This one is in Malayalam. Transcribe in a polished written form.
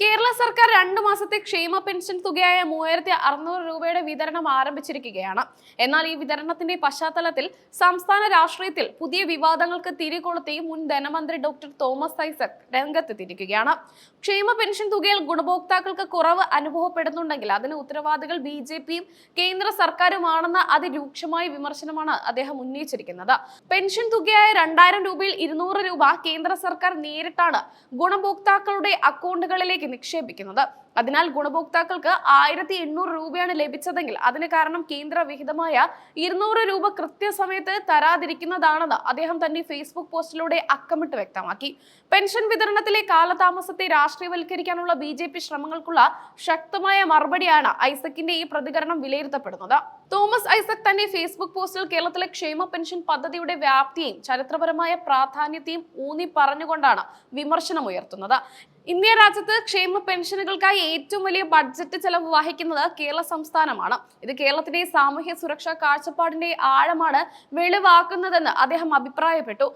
കേരള സർക്കാർ 2 മാസത്തെ ക്ഷേമ പെൻഷൻ തുകയായ 3600 രൂപയുടെ വിതരണം ആരംഭിച്ചിരിക്കുകയാണ്. എന്നാൽ ഈ വിതരണത്തിന്റെ പശ്ചാത്തലത്തിൽ സംസ്ഥാന രാഷ്ട്രീയത്തിൽ പുതിയ വിവാദങ്ങൾക്ക് തിരികൊളുത്തി മുൻ ധനമന്ത്രി ഡോക്ടർ തോമസ് ഐസക് രംഗത്തെത്തിയിരിക്കുകയാണ്. ക്ഷേമ പെൻഷൻ തുകയിൽ ഗുണഭോക്താക്കൾക്ക് കുറവ് അനുഭവപ്പെടുന്നുണ്ടെങ്കിൽ അതിന് ഉത്തരവാദികൾ ബിജെപിയും കേന്ദ്ര സർക്കാരുമാണെന്ന അതിരൂക്ഷമായ വിമർശനമാണ് അദ്ദേഹം ഉന്നയിച്ചിരിക്കുന്നത്. പെൻഷൻ തുകയായ 2000 രൂപയിൽ 200 രൂപ കേന്ദ്ര സർക്കാർ നേരിട്ടാണ് ഗുണഭോക്താക്കളുടെ അക്കൗണ്ടുകളിലേക്ക് നിക്ഷേപിക്കുന്നത്. അതിനാൽ ഗുണഭോക്താക്കൾക്ക് 1800 രൂപയാണ് ലഭിച്ചതെങ്കിൽ അതിന് കാരണം കേന്ദ്ര വിഹിതമായ 200 രൂപ കൃത്യസമയത്ത് തരാതിരിക്കുന്നതാണെന്ന് അദ്ദേഹം തന്റെ ഫേസ്ബുക്ക് പോസ്റ്റിലൂടെ അക്കമിട്ട് വ്യക്തമാക്കി. പെൻഷൻ വിതരണത്തിലെ കാലതാമസത്തെ രാഷ്ട്രീയവൽക്കരിക്കാനുള്ള ബിജെപി ശ്രമങ്ങൾക്കുള്ള ശക്തമായ മറുപടിയാണ് ഐസക്കിന്റെ ഈ പ്രതികരണം വിലയിരുത്തപ്പെടുന്നത്. തോമസ് ഐസക് തന്റെ ഫേസ്ബുക്ക് പോസ്റ്റിൽ കേരളത്തിലെ ക്ഷേമ പെൻഷൻ പദ്ധതിയുടെ വ്യാപ്തിയെയും ചരിത്രപരമായ പ്രാധാന്യത്തെയും ഊന്നി പറഞ്ഞുകൊണ്ടാണ് വിമർശനം ഉയർത്തുന്നത്. ഇന്ത്യ രാജ്യത്ത് ക്ഷേമ പെൻഷനുകൾക്കായി ഏറ്റവും വലിയ ബഡ്ജറ്റ് ചെലവ് വഹിക്കുന്നത് കേരള സംസ്ഥാനമാണ്. ഇത് കേരളത്തിന്റെ സാമൂഹ്യ സുരക്ഷാ കാഴ്ചപ്പാടിന്റെ ആഴമാണ് വെളിവാക്കുന്നതെന്ന് അദ്ദേഹം അഭിപ്രായപ്പെട്ടു.